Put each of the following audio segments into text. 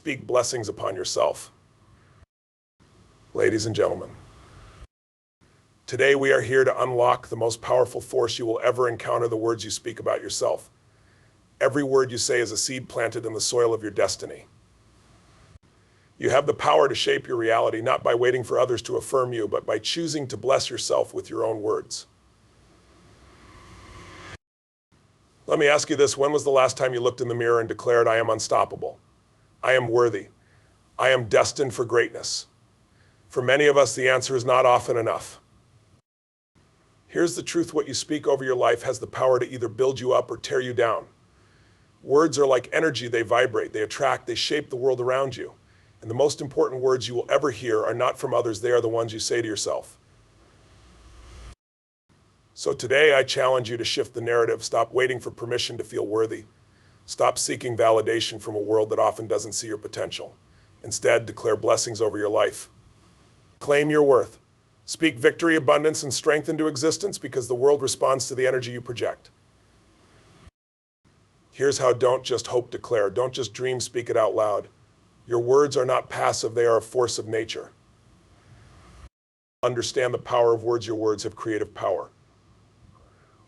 speak blessings upon yourself. Ladies and gentlemen, today we are here to unlock the most powerful force you will ever encounter: the words you speak about yourself. Every word you say is a seed planted in the soil of your destiny. You have the power to shape your reality, not by waiting for others to affirm you, but by choosing to bless yourself with your own words. Let me ask you this: when was the last time you looked in the mirror and declared, "I am unstoppable. I am worthy. I am destined for greatness"? For many of us, the answer is not often enough. Here's the truth: what you speak over your life has the power to either build you up or tear you down. Words are like energy. They vibrate, they attract, they shape the world around you. And the most important words you will ever hear are not from others, they are the ones you say to yourself. So today I challenge you to shift the narrative. Stop waiting for permission to feel worthy. Stop seeking validation from a world that often doesn't see your potential. Instead, declare blessings over your life. Claim your worth. Speak victory, abundance, and strength into existence, because the world responds to the energy you project. Here's how: don't just hope, declare. Don't just dream, speak it out loud. Your words are not passive, they are a force of nature. Understand the power of words. Your words have creative power.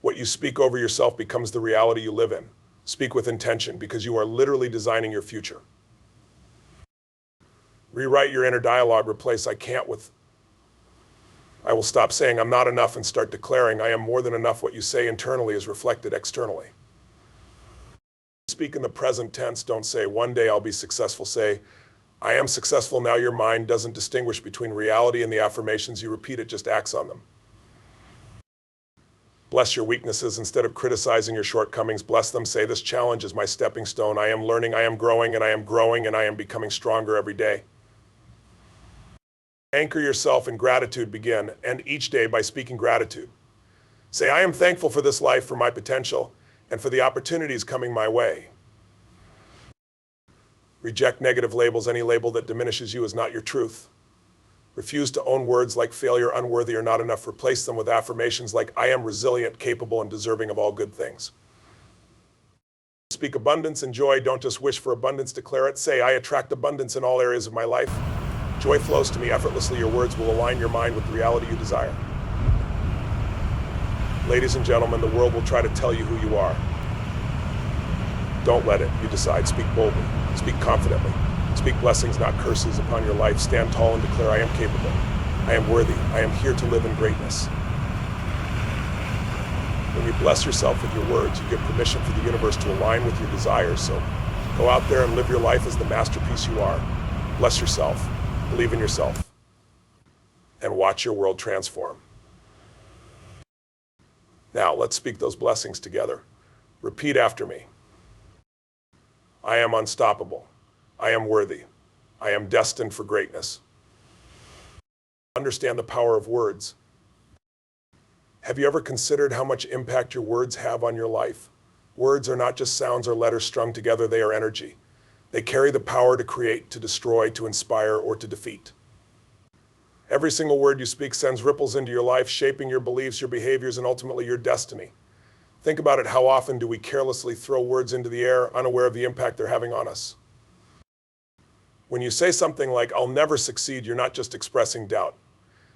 What you speak over yourself becomes the reality you live in. Speak with intention, because you are literally designing your future. Rewrite your inner dialogue. Replace "I can't" with "I will." Stop saying "I'm not enough" and start declaring "I am more than enough." What you say internally is reflected externally. Speak in the present tense. Don't say "one day I'll be successful." Say "I am successful now." Your mind doesn't distinguish between reality and the affirmations you repeat, it just acts on them. Bless your weaknesses. Instead of criticizing your shortcomings, bless them. Say, "This challenge is my stepping stone. I am learning, I am growing, and I am growing, and I am becoming stronger every day." Anchor yourself in gratitude. Begin and each day by speaking gratitude. Say, "I am thankful for this life, for my potential, and for the opportunities coming my way." Reject negative labels. Any label that diminishes you is not your truth. Refuse to own words like failure, unworthy, or not enough. Replace them with affirmations like "I am resilient, capable, and deserving of all good things." Speak abundance and joy. Don't just wish for abundance, declare it. Say, "I attract abundance in all areas of my life. Joy flows to me effortlessly." Your words will align your mind with the reality you desire. Ladies and gentlemen, the world will try to tell you who you are. Don't let it. You decide. Speak boldly. Speak confidently. Speak blessings, not curses, upon your life. Stand tall and declare, "I am capable. I am worthy. I am here to live in greatness." When you bless yourself with your words, you give permission for the universe to align with your desires. So go out there and live your life as the masterpiece you are. Bless yourself. Believe in yourself. And watch your world transform. Now, let's speak those blessings together. Repeat after me. I am unstoppable. I am worthy. I am destined for greatness. Understand the power of words. Have you ever considered how much impact your words have on your life? Words are not just sounds or letters strung together, they are energy. They carry the power to create, to destroy, to inspire, or to defeat. Every single word you speak sends ripples into your life, shaping your beliefs, your behaviors, and ultimately your destiny. Think about it. How often do we carelessly throw words into the air, unaware of the impact they're having on us? When you say something like, "I'll never succeed," you're not just expressing doubt.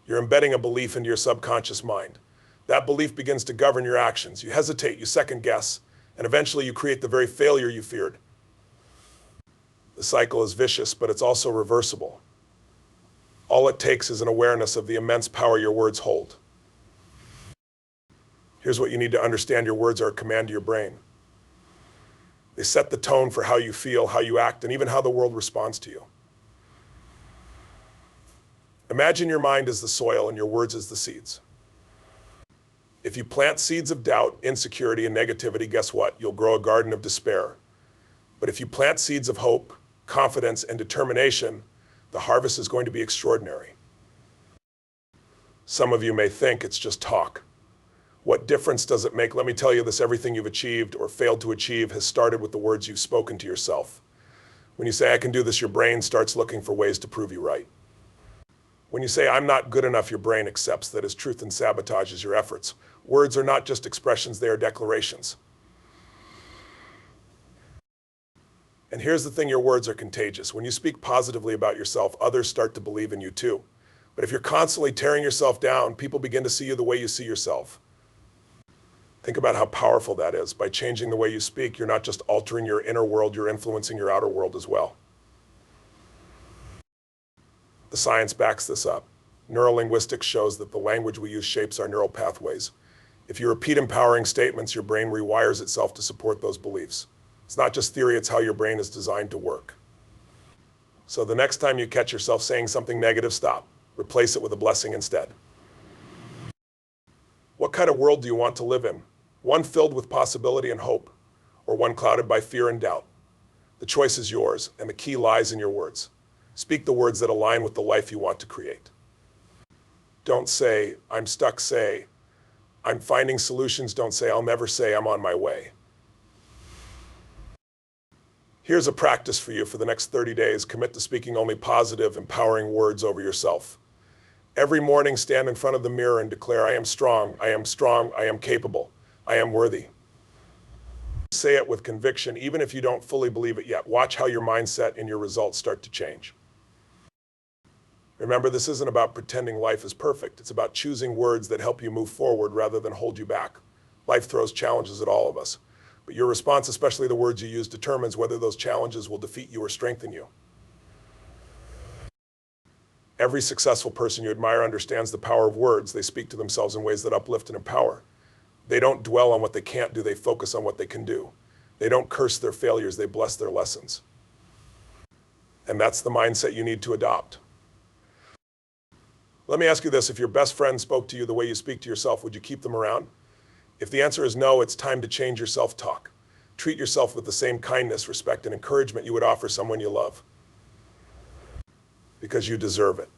You're embedding a belief into your subconscious mind. That belief begins to govern your actions. You hesitate, you second guess, and eventually you create the very failure you feared. The cycle is vicious, but it's also reversible. All it takes is an awareness of the immense power your words hold. Here's what you need to understand: your words are a command to your brain. They set the tone for how you feel, how you act, and even how the world responds to you. Imagine your mind as the soil and your words as the seeds. If you plant seeds of doubt, insecurity, and negativity, guess what? You'll grow a garden of despair. But if you plant seeds of hope, confidence, and determination, the harvest is going to be extraordinary. Some of you may think it's just talk. What difference does it make? Let me tell you this: everything you've achieved or failed to achieve has started with the words you've spoken to yourself. When you say, "I can do this," your brain starts looking for ways to prove you right. When you say, "I'm not good enough," your brain accepts that as truth and sabotages your efforts. Words are not just expressions, they are declarations. And here's the thing, your words are contagious. When you speak positively about yourself, others start to believe in you too. But if you're constantly tearing yourself down, people begin to see you the way you see yourself. Think about how powerful that is. By changing the way you speak, you're not just altering your inner world, you're influencing your outer world as well. The science backs this up. Neurolinguistics shows that the language we use shapes our neural pathways. If you repeat empowering statements, your brain rewires itself to support those beliefs. It's not just theory, it's how your brain is designed to work. So the next time you catch yourself saying something negative, stop. Replace it with a blessing instead. What kind of world do you want to live in? One filled with possibility and hope, or one clouded by fear and doubt? The choice is yours, and the key lies in your words. Speak the words that align with the life you want to create. Don't say, I'm stuck. Say, I'm finding solutions. Don't say, I'll never say, I'm on my way. Here's a practice for you for the next 30 days. Commit to speaking only positive, empowering words over yourself. Every morning, stand in front of the mirror and declare, I am strong, I am strong, I am capable, I am worthy. Say it with conviction, even if you don't fully believe it yet. Watch how your mindset and your results start to change. Remember, this isn't about pretending life is perfect. It's about choosing words that help you move forward rather than hold you back. Life throws challenges at all of us, but your response, especially the words you use, determines whether those challenges will defeat you or strengthen you. Every successful person you admire understands the power of words. They speak to themselves in ways that uplift and empower. They don't dwell on what they can't do, they focus on what they can do. They don't curse their failures, they bless their lessons. And that's the mindset you need to adopt. Let me ask you this, if your best friend spoke to you the way you speak to yourself, would you keep them around? If the answer is no, it's time to change your self-talk. Treat yourself with the same kindness, respect, and encouragement you would offer someone you love. Because you deserve it.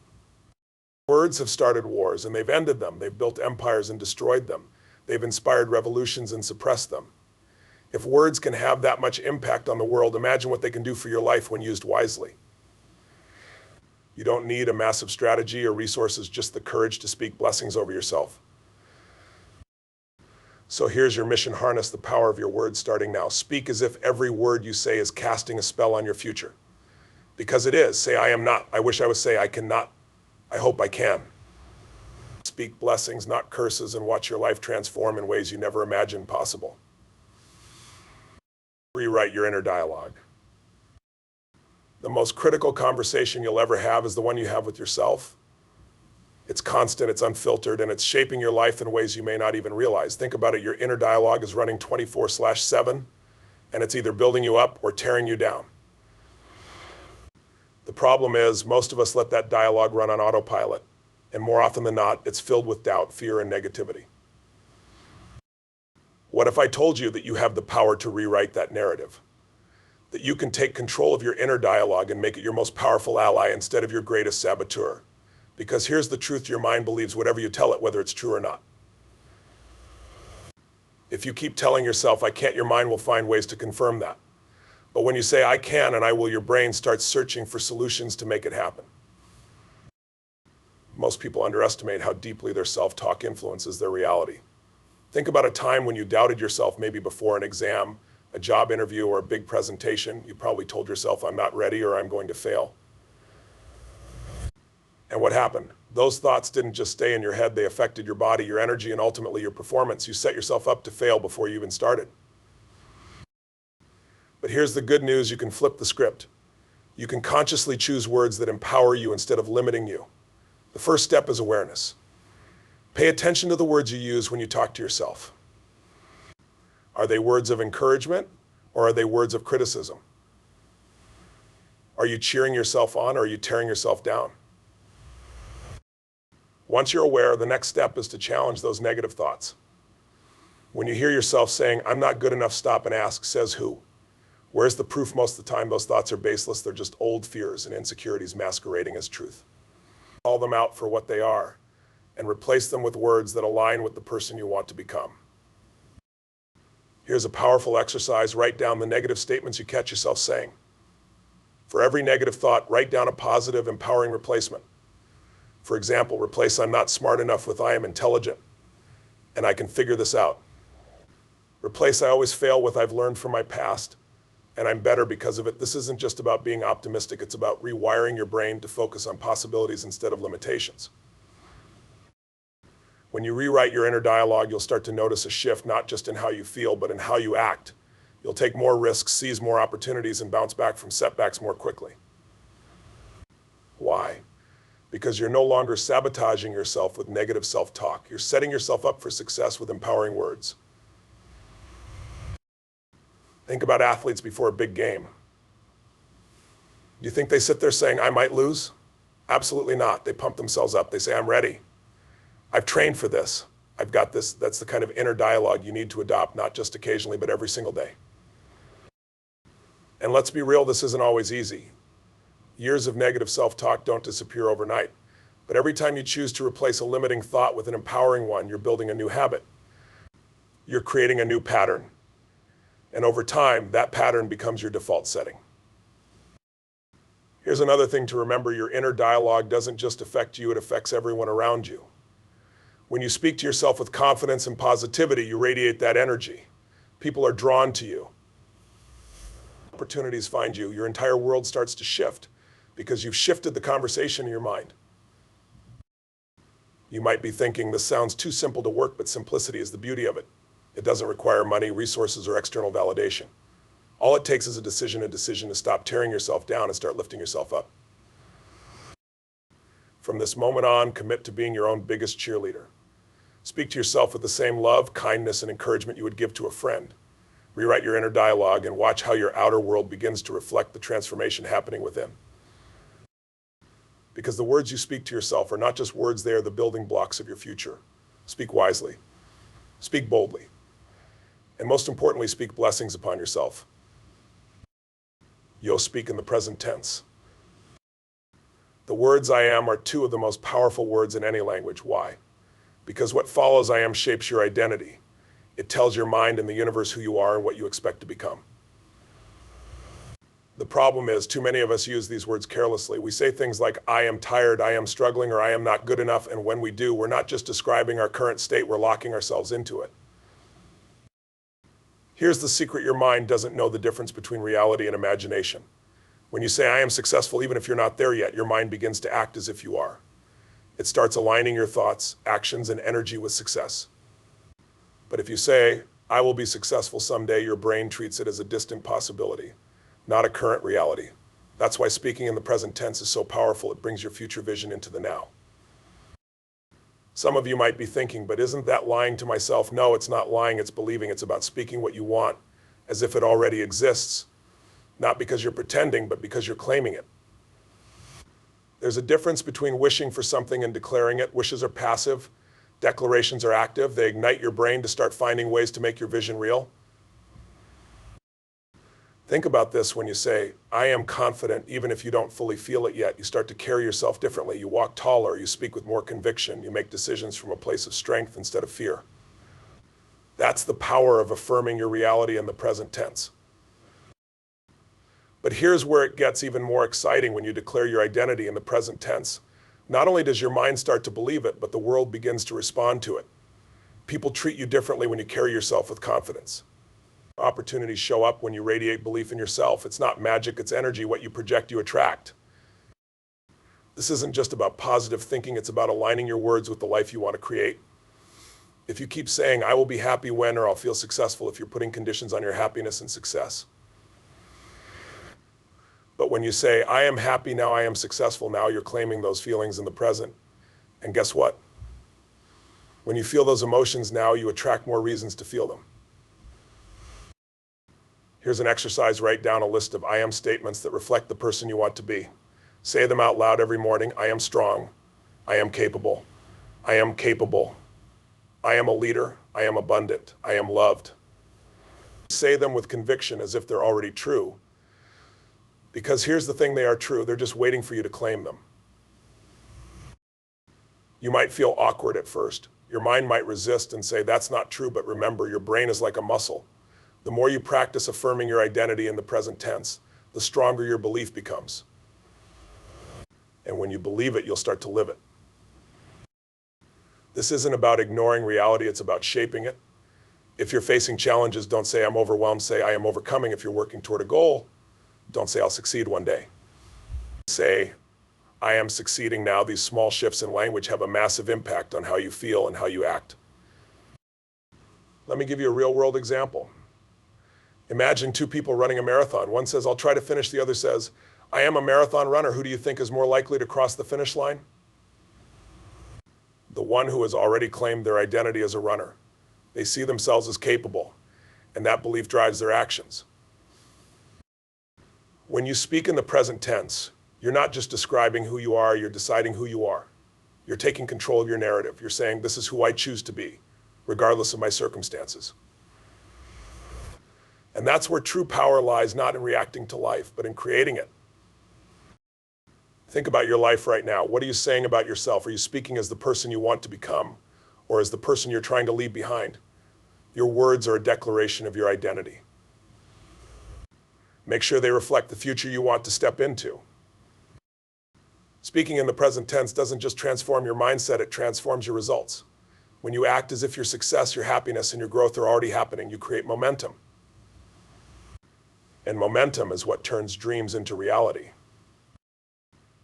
Words have started wars, and they've ended them. They've built empires and destroyed them. They've inspired revolutions and suppressed them. If words can have that much impact on the world, imagine what they can do for your life when used wisely. You don't need a massive strategy or resources, just the courage to speak blessings over yourself. So here's your mission. Harness the power of your words starting now. Speak as if every word you say is casting a spell on your future. Because it is. Say, I am not. I wish I would say, I cannot. I hope I can. Speak blessings, not curses, and watch your life transform in ways you never imagined possible. Rewrite your inner dialogue. The most critical conversation you'll ever have is the one you have with yourself. It's constant, it's unfiltered, and it's shaping your life in ways you may not even realize. Think about it, your inner dialogue is running 24/7, and it's either building you up or tearing you down. The problem is, most of us let that dialogue run on autopilot, and more often than not, it's filled with doubt, fear, and negativity. What if I told you that you have the power to rewrite that narrative? That you can take control of your inner dialogue and make it your most powerful ally instead of your greatest saboteur? Because here's the truth, your mind believes whatever you tell it, whether it's true or not. If you keep telling yourself, I can't, your mind will find ways to confirm that. But when you say, I can and I will, your brain starts searching for solutions to make it happen. Most people underestimate how deeply their self-talk influences their reality. Think about a time when you doubted yourself, maybe before an exam, a job interview, or a big presentation. You probably told yourself, I'm not ready or I'm going to fail. And what happened? Those thoughts didn't just stay in your head, they affected your body, your energy, and ultimately your performance. You set yourself up to fail before you even started. But here's the good news, you can flip the script. You can consciously choose words that empower you instead of limiting you. The first step is awareness. Pay attention to the words you use when you talk to yourself. Are they words of encouragement or are they words of criticism? Are you cheering yourself on or are you tearing yourself down? Once you're aware, the next step is to challenge those negative thoughts. When you hear yourself saying, I'm not good enough, stop and ask, says who? Where's the proof? Most of the time, those thoughts are baseless. They're just old fears and insecurities masquerading as truth. Call them out for what they are and replace them with words that align with the person you want to become. Here's a powerful exercise. Write down the negative statements you catch yourself saying. For every negative thought, write down a positive, empowering replacement. For example, replace I'm not smart enough with I am intelligent and I can figure this out. Replace I always fail with I've learned from my past and I'm better because of it. This isn't just about being optimistic. It's about rewiring your brain to focus on possibilities instead of limitations. When you rewrite your inner dialogue, you'll start to notice a shift, not just in how you feel, but in how you act. You'll take more risks, seize more opportunities, and bounce back from setbacks more quickly. Why? Because you're no longer sabotaging yourself with negative self-talk. You're setting yourself up for success with empowering words. Think about athletes before a big game. Do you think they sit there saying, I might lose? Absolutely not. They pump themselves up. They say, I'm ready. I've trained for this. I've got this. That's the kind of inner dialogue you need to adopt, not just occasionally, but every single day. And let's be real, this isn't always easy. Years of negative self-talk don't disappear overnight. But every time you choose to replace a limiting thought with an empowering one, you're building a new habit. You're creating a new pattern. And over time, that pattern becomes your default setting. Here's another thing to remember. Your inner dialogue doesn't just affect you, it affects everyone around you. When you speak to yourself with confidence and positivity, you radiate that energy. People are drawn to you. Opportunities find you. Your entire world starts to shift because you've shifted the conversation in your mind. You might be thinking, this sounds too simple to work, but simplicity is the beauty of it. It doesn't require money, resources, or external validation. All it takes is a decision to stop tearing yourself down and start lifting yourself up. From this moment on, commit to being your own biggest cheerleader. Speak to yourself with the same love, kindness, and encouragement you would give to a friend. Rewrite your inner dialogue and watch how your outer world begins to reflect the transformation happening within. Because the words you speak to yourself are not just words, they are the building blocks of your future. Speak wisely. Speak boldly. And most importantly, speak blessings upon yourself. You'll speak in the present tense. The words I am are two of the most powerful words in any language. Why? Because what follows I am shapes your identity. It tells your mind and the universe who you are and what you expect to become. The problem is, too many of us use these words carelessly. We say things like, I am tired, I am struggling, or I am not good enough, and when we do, we're not just describing our current state, we're locking ourselves into it. Here's the secret: your mind doesn't know the difference between reality and imagination. When you say, I am successful, even if you're not there yet, your mind begins to act as if you are. It starts aligning your thoughts, actions, and energy with success. But if you say, I will be successful someday, your brain treats it as a distant possibility, not a current reality. That's why speaking in the present tense is so powerful. It brings your future vision into the now. Some of you might be thinking, but isn't that lying to myself? No, it's not lying, it's believing. It's about speaking what you want as if it already exists, not because you're pretending, but because you're claiming it. There's a difference between wishing for something and declaring it. Wishes are passive, declarations are active. They ignite your brain to start finding ways to make your vision real. Think about this when you say, I am confident, even if you don't fully feel it yet. You start to carry yourself differently. You walk taller, you speak with more conviction, you make decisions from a place of strength instead of fear. That's the power of affirming your reality in the present tense. But here's where it gets even more exciting when you declare your identity in the present tense. Not only does your mind start to believe it, but the world begins to respond to it. People treat you differently when you carry yourself with confidence. Opportunities show up when you radiate belief in yourself. It's not magic, it's energy. What you project, you attract. This isn't just about positive thinking, it's about aligning your words with the life you want to create. If you keep saying, I will be happy when, or I'll feel successful, if you're putting conditions on your happiness and success. But when you say, I am happy now, I am successful now, you're claiming those feelings in the present. And guess what? When you feel those emotions now, you attract more reasons to feel them. Here's an exercise: write down a list of I am statements that reflect the person you want to be. Say them out loud every morning. I am strong. I am capable. I am capable. I am a leader. I am abundant. I am loved. Say them with conviction as if they're already true. Because here's the thing, they are true. They're just waiting for you to claim them. You might feel awkward at first. Your mind might resist and say, that's not true, but remember, your brain is like a muscle. The more you practice affirming your identity in the present tense, the stronger your belief becomes. And when you believe it, you'll start to live it. This isn't about ignoring reality, it's about shaping it. If you're facing challenges, don't say I'm overwhelmed, say I am overcoming. If you're working toward a goal, don't say I'll succeed one day. Say I am succeeding now. These small shifts in language have a massive impact on how you feel and how you act. Let me give you a real-world example. Imagine two people running a marathon. One says, I'll try to finish. The other says, I am a marathon runner. Who do you think is more likely to cross the finish line? The one who has already claimed their identity as a runner. They see themselves as capable, and that belief drives their actions. When you speak in the present tense, you're not just describing who you are, you're deciding who you are. You're taking control of your narrative. You're saying, this is who I choose to be, regardless of my circumstances. And that's where true power lies, not in reacting to life, but in creating it. Think about your life right now. What are you saying about yourself? Are you speaking as the person you want to become, or as the person you're trying to leave behind? Your words are a declaration of your identity. Make sure they reflect the future you want to step into. Speaking in the present tense doesn't just transform your mindset, it transforms your results. When you act as if your success, your happiness, and your growth are already happening, you create momentum. And momentum is what turns dreams into reality.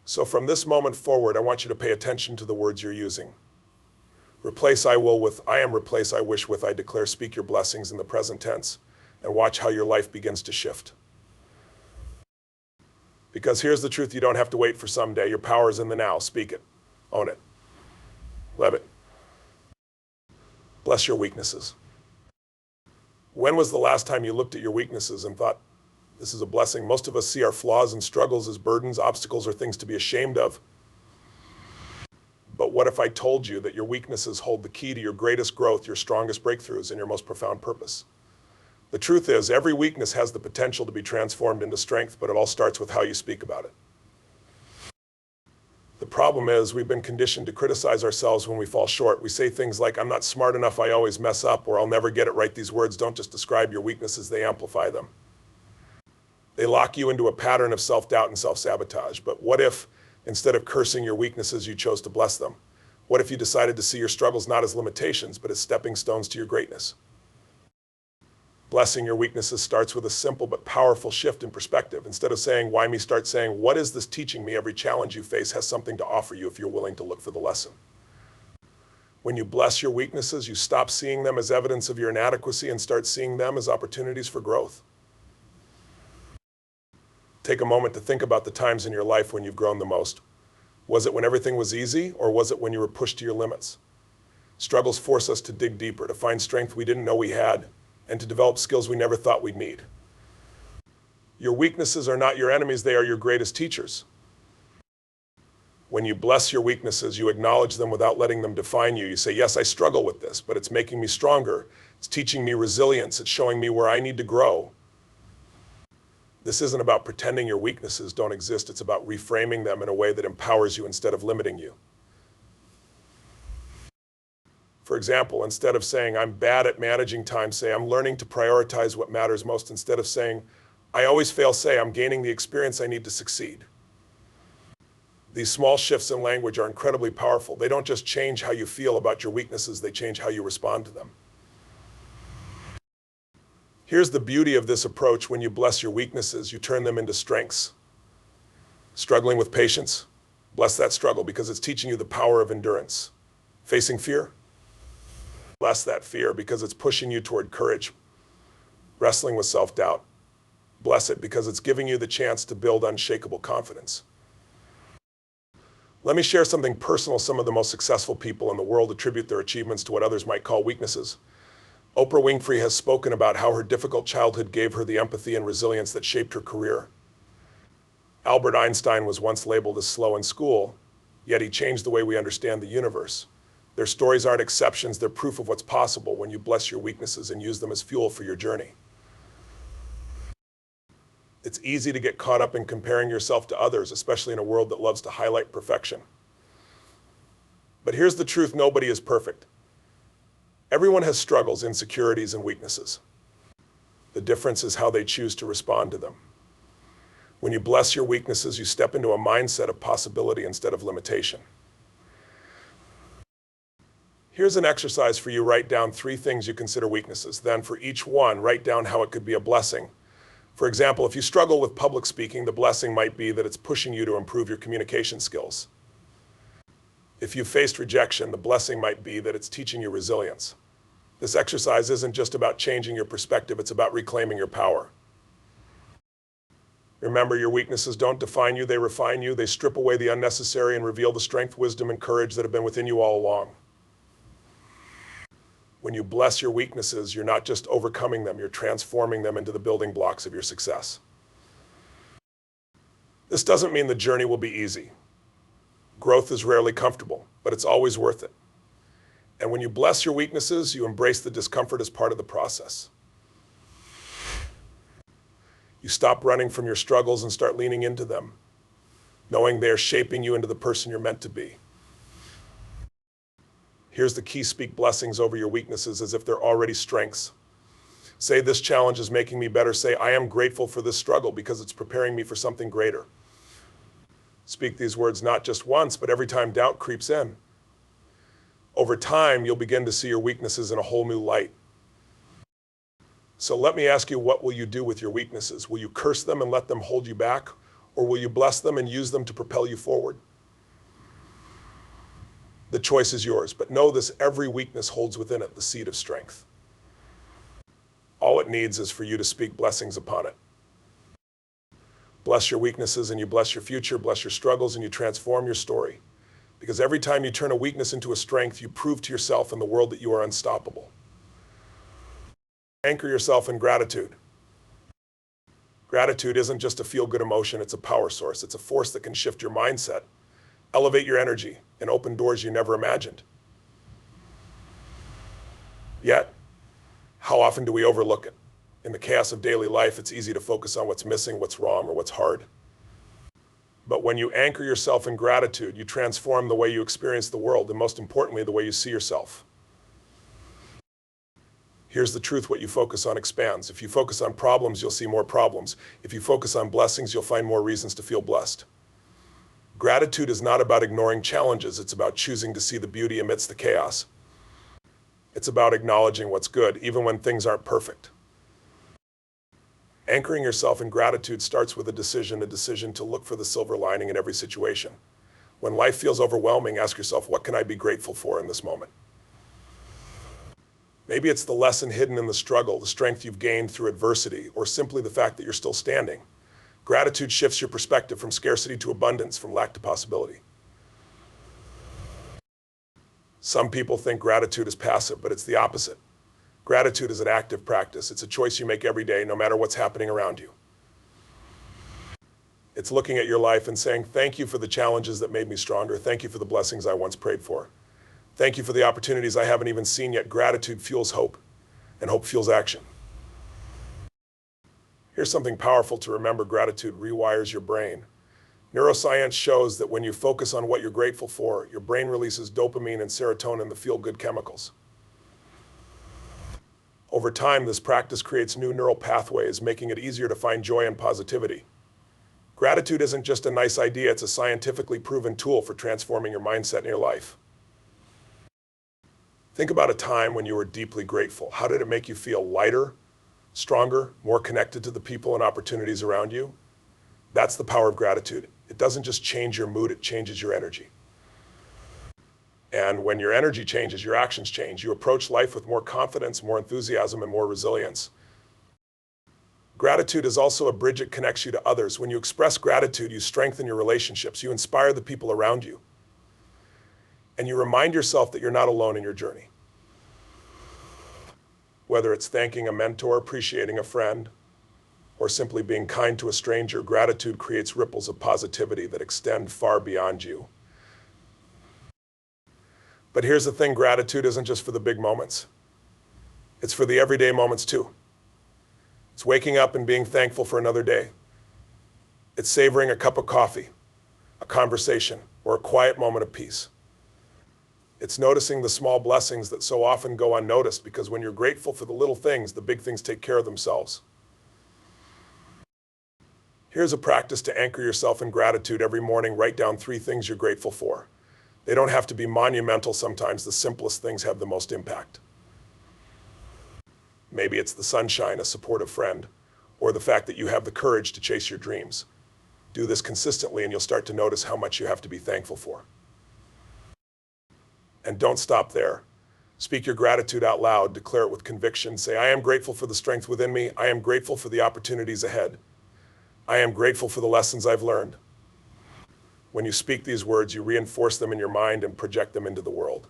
So from this moment forward, I want you to pay attention to the words you're using. Replace I will with I am, replace I wish with I declare. Speak your blessings in the present tense and watch how your life begins to shift. Because here's the truth, you don't have to wait for someday. Your power is in the now. Speak it. Own it. Live it. Bless your weaknesses. When was the last time you looked at your weaknesses and thought, this is a blessing? Most of us see our flaws and struggles as burdens, obstacles, or things to be ashamed of. But what if I told you that your weaknesses hold the key to your greatest growth, your strongest breakthroughs, and your most profound purpose? The truth is, every weakness has the potential to be transformed into strength, but it all starts with how you speak about it. The problem is, we've been conditioned to criticize ourselves when we fall short. We say things like, I'm not smart enough, I always mess up, or I'll never get it right. These words don't just describe your weaknesses, they amplify them. They lock you into a pattern of self-doubt and self-sabotage. But what if, instead of cursing your weaknesses, you chose to bless them? What if you decided to see your struggles not as limitations, but as stepping stones to your greatness? Blessing your weaknesses starts with a simple but powerful shift in perspective. Instead of saying, why me, start saying, what is this teaching me? Every challenge you face has something to offer you if you're willing to look for the lesson. When you bless your weaknesses, you stop seeing them as evidence of your inadequacy and start seeing them as opportunities for growth. Take a moment to think about the times in your life when you've grown the most. Was it when everything was easy, or was it when you were pushed to your limits? Struggles force us to dig deeper, to find strength we didn't know we had, and to develop skills we never thought we'd need. Your weaknesses are not your enemies, they are your greatest teachers. When you bless your weaknesses, you acknowledge them without letting them define you. You say, yes, I struggle with this, but it's making me stronger. It's teaching me resilience. It's showing me where I need to grow. This isn't about pretending your weaknesses don't exist. It's about reframing them in a way that empowers you instead of limiting you. For example, instead of saying, I'm bad at managing time, say, I'm learning to prioritize what matters most. Instead of saying, I always fail, say, I'm gaining the experience I need to succeed. These small shifts in language are incredibly powerful. They don't just change how you feel about your weaknesses, they change how you respond to them. Here's the beauty of this approach. When you bless your weaknesses, you turn them into strengths. Struggling with patience, bless that struggle because it's teaching you the power of endurance. Facing fear, bless that fear because it's pushing you toward courage. Wrestling with self-doubt, bless it because it's giving you the chance to build unshakable confidence. Let me share something personal. Some of the most successful people in the world attribute their achievements to what others might call weaknesses. Oprah Winfrey has spoken about how her difficult childhood gave her the empathy and resilience that shaped her career. Albert Einstein was once labeled as slow in school, yet he changed the way we understand the universe. Their stories aren't exceptions, they're proof of what's possible when you bless your weaknesses and use them as fuel for your journey. It's easy to get caught up in comparing yourself to others, especially in a world that loves to highlight perfection. But here's the truth, nobody is perfect. Everyone has struggles, insecurities, and weaknesses. The difference is how they choose to respond to them. When you bless your weaknesses, you step into a mindset of possibility instead of limitation. Here's an exercise for you. Write down 3 things you consider weaknesses. Then for each one, write down how it could be a blessing. For example, if you struggle with public speaking, the blessing might be that it's pushing you to improve your communication skills. If you've faced rejection, the blessing might be that it's teaching you resilience. This exercise isn't just about changing your perspective, it's about reclaiming your power. Remember, your weaknesses don't define you, they refine you. They strip away the unnecessary and reveal the strength, wisdom, and courage that have been within you all along. When you bless your weaknesses, you're not just overcoming them, you're transforming them into the building blocks of your success. This doesn't mean the journey will be easy. Growth is rarely comfortable, but it's always worth it. And when you bless your weaknesses, you embrace the discomfort as part of the process. You stop running from your struggles and start leaning into them, knowing they're shaping you into the person you're meant to be. Here's the key: speak blessings over your weaknesses as if they're already strengths. Say, this challenge is making me better. Say, I am grateful for this struggle because it's preparing me for something greater. Speak these words not just once, but every time doubt creeps in. Over time, you'll begin to see your weaknesses in a whole new light. So let me ask you, what will you do with your weaknesses? Will you curse them and let them hold you back? Or will you bless them and use them to propel you forward? The choice is yours, but know this: every weakness holds within it the seed of strength. All it needs is for you to speak blessings upon it. Bless your weaknesses and you bless your future, bless your struggles and you transform your story. Because every time you turn a weakness into a strength, you prove to yourself and the world that you are unstoppable. Anchor yourself in gratitude. Gratitude isn't just a feel-good emotion, it's a power source. It's a force that can shift your mindset, elevate your energy, and open doors you never imagined. Yet, how often do we overlook it? In the chaos of daily life, it's easy to focus on what's missing, what's wrong, or what's hard. But when you anchor yourself in gratitude, you transform the way you experience the world, and most importantly, the way you see yourself. Here's the truth: what you focus on expands. If you focus on problems, you'll see more problems. If you focus on blessings, you'll find more reasons to feel blessed. Gratitude is not about ignoring challenges, it's about choosing to see the beauty amidst the chaos. It's about acknowledging what's good, even when things aren't perfect. Anchoring yourself in gratitude starts with a decision to look for the silver lining in every situation. When life feels overwhelming, ask yourself, what can I be grateful for in this moment? Maybe it's the lesson hidden in the struggle, the strength you've gained through adversity, or simply the fact that you're still standing. Gratitude shifts your perspective from scarcity to abundance, from lack to possibility. Some people think gratitude is passive, but it's the opposite. Gratitude is an active practice. It's a choice you make every day, no matter what's happening around you. It's looking at your life and saying, thank you for the challenges that made me stronger. Thank you for the blessings I once prayed for. Thank you for the opportunities I haven't even seen yet. Gratitude fuels hope, and hope fuels action. Here's something powerful to remember: gratitude rewires your brain. Neuroscience shows that when you focus on what you're grateful for, your brain releases dopamine and serotonin, the feel-good chemicals. Over time, this practice creates new neural pathways, making it easier to find joy and positivity. Gratitude isn't just a nice idea, it's a scientifically proven tool for transforming your mindset and your life. Think about a time when you were deeply grateful. How did it make you feel? Lighter, stronger, more connected to the people and opportunities around you? That's the power of gratitude. It doesn't just change your mood, it changes your energy. And when your energy changes, your actions change. You approach life with more confidence, more enthusiasm, and more resilience. Gratitude is also a bridge that connects you to others. When you express gratitude, you strengthen your relationships, you inspire the people around you, and you remind yourself that you're not alone in your journey. Whether it's thanking a mentor, appreciating a friend, or simply being kind to a stranger, gratitude creates ripples of positivity that extend far beyond you. But here's the thing: gratitude isn't just for the big moments. It's for the everyday moments too. It's waking up and being thankful for another day. It's savoring a cup of coffee, a conversation, or a quiet moment of peace. It's noticing the small blessings that so often go unnoticed, because when you're grateful for the little things, the big things take care of themselves. Here's a practice to anchor yourself in gratitude every morning. Write down 3 things you're grateful for. They don't have to be monumental. Sometimes the simplest things have the most impact. Maybe it's the sunshine, a supportive friend, or the fact that you have the courage to chase your dreams. Do this consistently and you'll start to notice how much you have to be thankful for. And don't stop there. Speak your gratitude out loud, declare it with conviction. Say, I am grateful for the strength within me. I am grateful for the opportunities ahead. I am grateful for the lessons I've learned. When you speak these words, you reinforce them in your mind and project them into the world.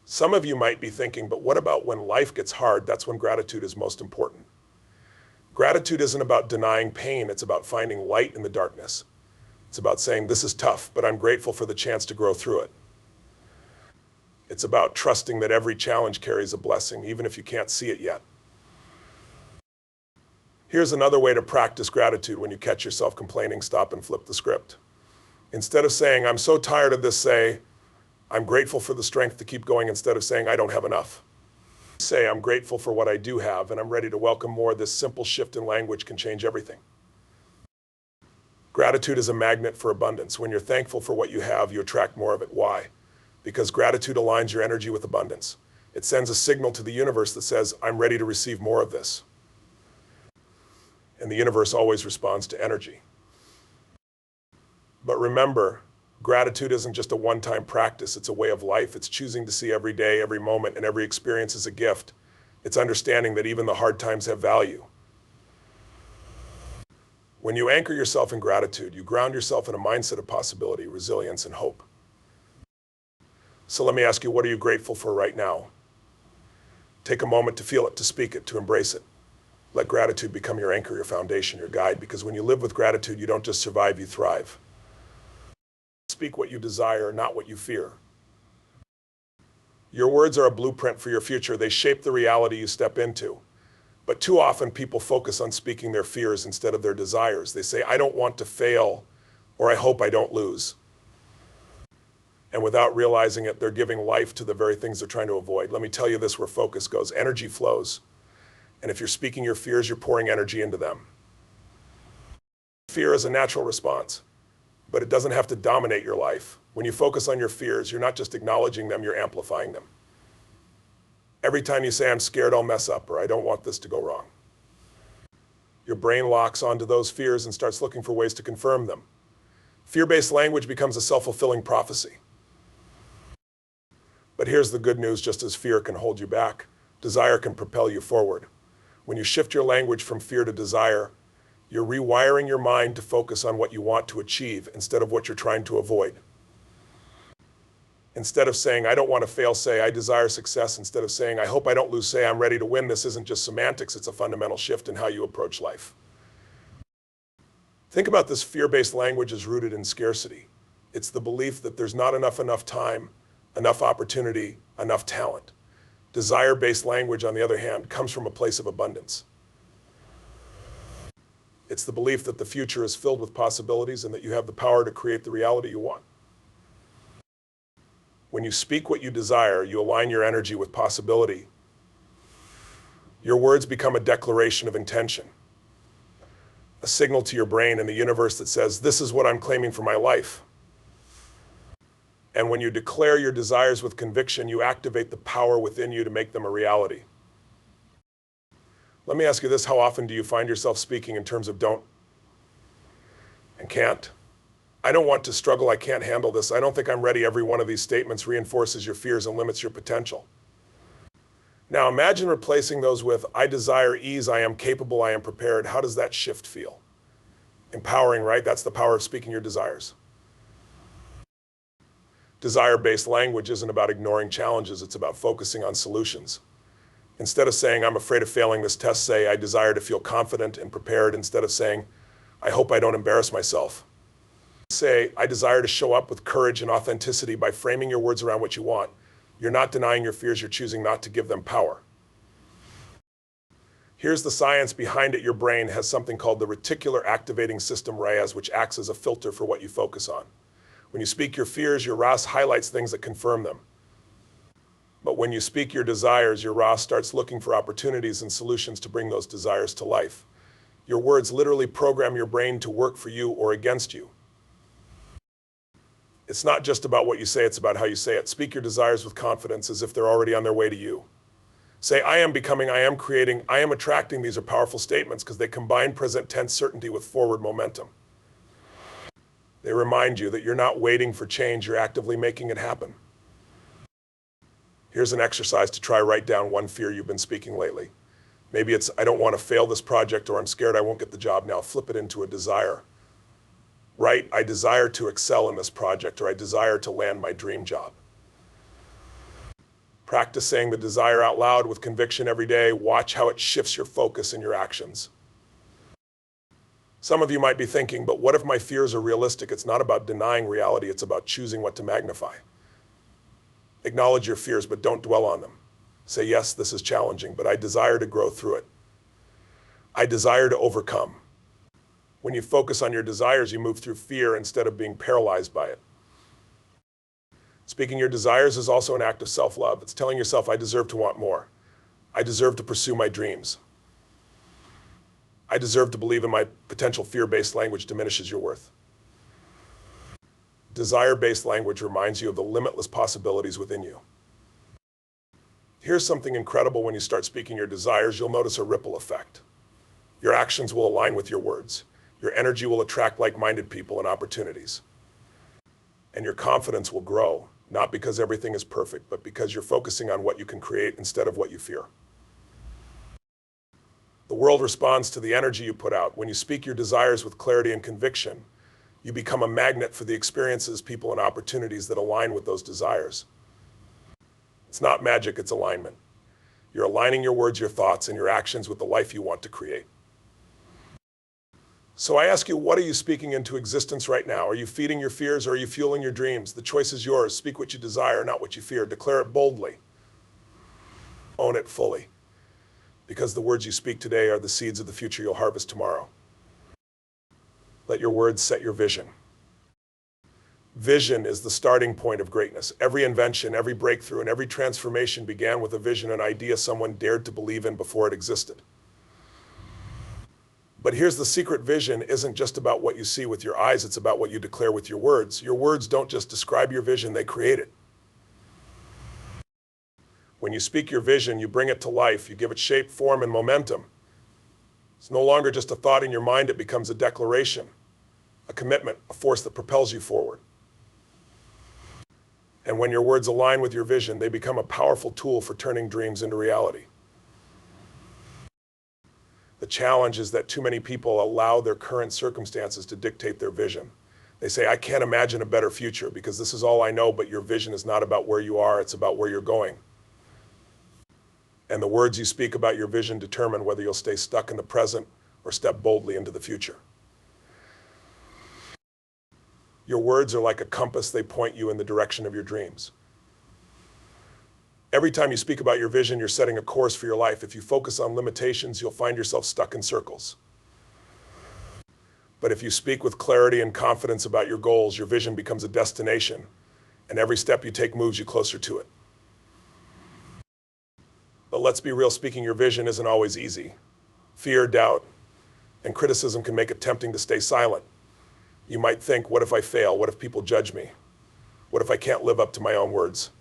Some of you might be thinking, but what about when life gets hard? That's when gratitude is most important. Gratitude isn't about denying pain. It's about finding light in the darkness. It's about saying, this is tough, but I'm grateful for the chance to grow through it. It's about trusting that every challenge carries a blessing, even if you can't see it yet. Here's another way to practice gratitude when you catch yourself complaining. Stop and flip the script. Instead of saying, I'm so tired of this, say, I'm grateful for the strength to keep going, instead of saying, I don't have enough. Say, I'm grateful for what I do have, and I'm ready to welcome more. This simple shift in language can change everything. Gratitude is a magnet for abundance. When you're thankful for what you have, you attract more of it. Why? Because gratitude aligns your energy with abundance. It sends a signal to the universe that says, I'm ready to receive more of this. And the universe always responds to energy. But remember, gratitude isn't just a one-time practice. It's a way of life. It's choosing to see every day, every moment, and every experience as a gift. It's understanding that even the hard times have value. When you anchor yourself in gratitude, you ground yourself in a mindset of possibility, resilience, and hope. So let me ask you, what are you grateful for right now? Take a moment to feel it, to speak it, to embrace it. Let gratitude become your anchor, your foundation, your guide, because when you live with gratitude, you don't just survive, you thrive. Speak what you desire, not what you fear. Your words are a blueprint for your future. They shape the reality you step into. But too often people focus on speaking their fears instead of their desires. They say, I don't want to fail, or I hope I don't lose. And without realizing it, they're giving life to the very things they're trying to avoid. Let me tell you this, where focus goes, energy flows. And if you're speaking your fears, you're pouring energy into them. Fear is a natural response, but it doesn't have to dominate your life. When you focus on your fears, you're not just acknowledging them, you're amplifying them. Every time you say, I'm scared I'll mess up, or I don't want this to go wrong, your brain locks onto those fears and starts looking for ways to confirm them. Fear-based language becomes a self-fulfilling prophecy. But here's the good news, just as fear can hold you back, desire can propel you forward. When you shift your language from fear to desire, you're rewiring your mind to focus on what you want to achieve instead of what you're trying to avoid. Instead of saying, I don't want to fail, say, I desire success. Instead of saying, I hope I don't lose, say, I'm ready to win. This isn't just semantics, it's a fundamental shift in how you approach life. Think about this. Fear-based language is rooted in scarcity. It's the belief that there's not enough time, enough opportunity, enough talent. Desire-based language, on the other hand, comes from a place of abundance. It's the belief that the future is filled with possibilities and that you have the power to create the reality you want. When you speak what you desire, you align your energy with possibility. Your words become a declaration of intention, a signal to your brain and the universe that says, this is what I'm claiming for my life. And when you declare your desires with conviction, you activate the power within you to make them a reality. Let me ask you this, how often do you find yourself speaking in terms of don't and can't? I don't want to struggle, I can't handle this, I don't think I'm ready. Every one of these statements reinforces your fears and limits your potential. Now imagine replacing those with, I desire ease, I am capable, I am prepared. How does that shift feel? Empowering, right? That's the power of speaking your desires. Desire-based language isn't about ignoring challenges, it's about focusing on solutions. Instead of saying, I'm afraid of failing this test, say, I desire to feel confident and prepared. Instead of saying, I hope I don't embarrass myself. Say, I desire to show up with courage and authenticity. By framing your words around what you want, you're not denying your fears, you're choosing not to give them power. Here's the science behind it. Your brain has something called the reticular activating system, RAS, which acts as a filter for what you focus on. When you speak your fears, your RAS highlights things that confirm them. But when you speak your desires, your RAS starts looking for opportunities and solutions to bring those desires to life. Your words literally program your brain to work for you or against you. It's not just about what you say, it's about how you say it. Speak your desires with confidence as if they're already on their way to you. Say, I am becoming, I am creating, I am attracting. These are powerful statements because they combine present tense certainty with forward momentum. They remind you that you're not waiting for change, you're actively making it happen. Here's an exercise to try. Write down one fear you've been speaking lately. Maybe it's, I don't want to fail this project, or I'm scared I won't get the job. Now flip it into a desire. Write, I desire to excel in this project, or I desire to land my dream job. Practice saying the desire out loud with conviction every day. Watch how it shifts your focus and your actions. Some of you might be thinking, but what if my fears are realistic? It's not about denying reality, it's about choosing what to magnify. Acknowledge your fears, but don't dwell on them. Say, yes, this is challenging, but I desire to grow through it. I desire to overcome. When you focus on your desires, you move through fear instead of being paralyzed by it. Speaking your desires is also an act of self-love. It's telling yourself, I deserve to want more. I deserve to pursue my dreams. I deserve to believe in my potential. Fear-based language diminishes your worth. Desire-based language reminds you of the limitless possibilities within you. Here's something incredible. When you start speaking your desires, you'll notice a ripple effect. Your actions will align with your words. Your energy will attract like-minded people and opportunities. And your confidence will grow, not because everything is perfect, but because you're focusing on what you can create instead of what you fear. The world responds to the energy you put out. When you speak your desires with clarity and conviction, you become a magnet for the experiences, people, and opportunities that align with those desires. It's not magic, it's alignment. You're aligning your words, your thoughts, and your actions with the life you want to create. So I ask you, what are you speaking into existence right now? Are you feeding your fears, or are you fueling your dreams? The choice is yours. Speak what you desire, not what you fear. Declare it boldly. Own it fully. Because the words you speak today are the seeds of the future you'll harvest tomorrow. Let your words set your vision. Vision is the starting point of greatness. Every invention, every breakthrough, and every transformation began with a vision, an idea someone dared to believe in before it existed. But here's the secret. Vision isn't just about what you see with your eyes, it's about what you declare with your words. Your words don't just describe your vision, they create it. When you speak your vision, you bring it to life, you give it shape, form, and momentum. It's no longer just a thought in your mind, it becomes a declaration, a commitment, a force that propels you forward. And when your words align with your vision, they become a powerful tool for turning dreams into reality. The challenge is that too many people allow their current circumstances to dictate their vision. They say, I can't imagine a better future because this is all I know, but your vision is not about where you are, it's about where you're going. And the words you speak about your vision determine whether you'll stay stuck in the present or step boldly into the future. Your words are like a compass, they point you in the direction of your dreams. Every time you speak about your vision, you're setting a course for your life. If you focus on limitations, you'll find yourself stuck in circles. But if you speak with clarity and confidence about your goals, your vision becomes a destination, and every step you take moves you closer to it. But let's be real, speaking your vision isn't always easy. Fear, doubt, and criticism can make it tempting to stay silent. You might think, what if I fail? What if people judge me? What if I can't live up to my own words?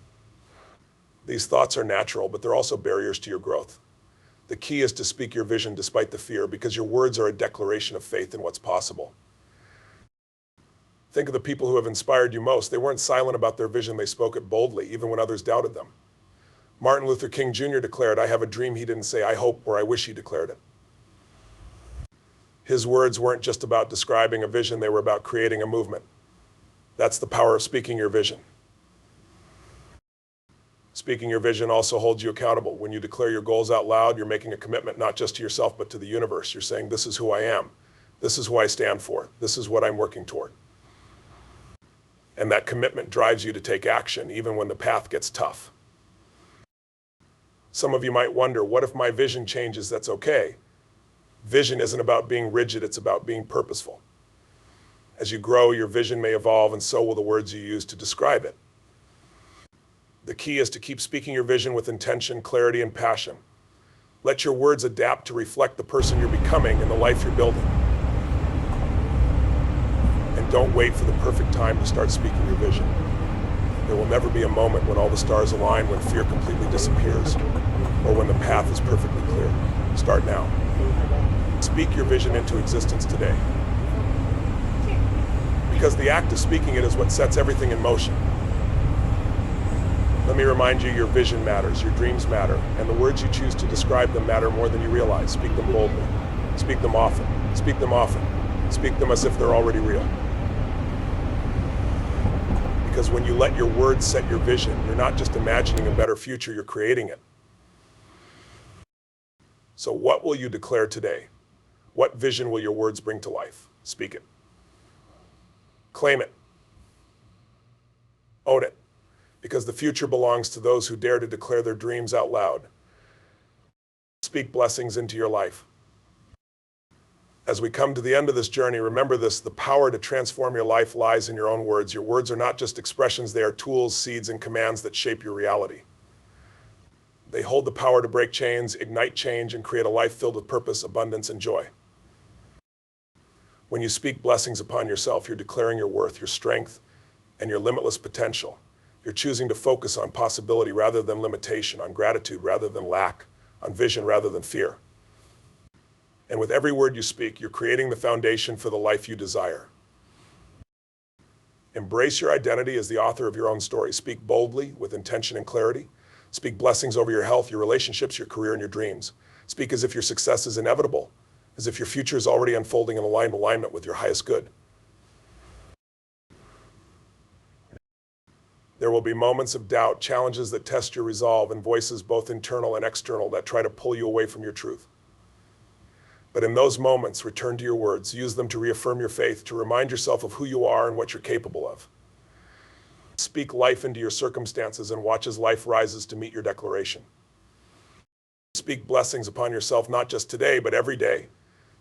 These thoughts are natural, but they're also barriers to your growth. The key is to speak your vision despite the fear, because your words are a declaration of faith in what's possible. Think of the people who have inspired you most. They weren't silent about their vision, they spoke it boldly, even when others doubted them. Martin Luther King Jr. declared, I have a dream. He didn't say, I hope, or I wish. He declared it. His words weren't just about describing a vision, they were about creating a movement. That's the power of speaking your vision. Speaking your vision also holds you accountable. When you declare your goals out loud, you're making a commitment not just to yourself, but to the universe. You're saying, this is who I am. This is who I stand for. This is what I'm working toward. And that commitment drives you to take action, even when the path gets tough. Some of you might wonder, what if my vision changes? That's okay. Vision isn't about being rigid, it's about being purposeful. As you grow, your vision may evolve, and so will the words you use to describe it. The key is to keep speaking your vision with intention, clarity, and passion. Let your words adapt to reflect the person you're becoming and the life you're building. And Don't wait for the perfect time to start speaking your vision. There will never be a moment when all the stars align, when fear completely disappears, or when the path is perfectly clear. Start now. Speak your vision into existence today. Because the act of speaking it is what sets everything in motion. Let me remind you, your vision matters, your dreams matter, and the words you choose to describe them matter more than you realize. Speak them boldly. Speak them often. Speak them often. Speak them as if they're already real. Because when you let your words set your vision, you're not just imagining a better future, you're creating it. So what will you declare today? What vision will your words bring to life? Speak it. Claim it. Own it. Because the future belongs to those who dare to declare their dreams out loud. Speak blessings into your life. As we come to the end of this journey, remember this: the power to transform your life lies in your own words. Your words are not just expressions, they are tools, seeds, and commands that shape your reality. They hold the power to break chains, ignite change, and create a life filled with purpose, abundance, and joy. When you speak blessings upon yourself, you're declaring your worth, your strength, and your limitless potential. You're choosing to focus on possibility rather than limitation, on gratitude rather than lack, on vision rather than fear. And with every word you speak, you're creating the foundation for the life you desire. Embrace your identity as the author of your own story. Speak boldly, with intention and clarity. Speak blessings over your health, your relationships, your career, and your dreams. Speak as if your success is inevitable, as if your future is already unfolding in alignment with your highest good. There will be moments of doubt, challenges that test your resolve, and voices both internal and external that try to pull you away from your truth. But in those moments, return to your words. Use them to reaffirm your faith, to remind yourself of who you are and what you're capable of. Speak life into your circumstances and watch as life rises to meet your declaration. Speak blessings upon yourself, not just today, but every day.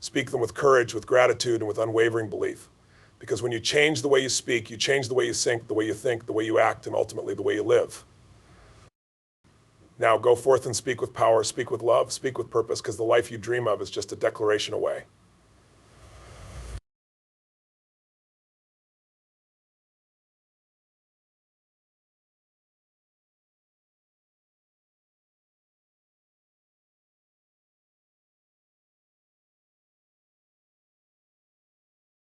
Speak them with courage, with gratitude, and with unwavering belief. Because when you change the way you speak, you change the way you think, the way you act, and ultimately the way you live. Now go forth and speak with power, speak with love, speak with purpose, because the life you dream of is just a declaration away.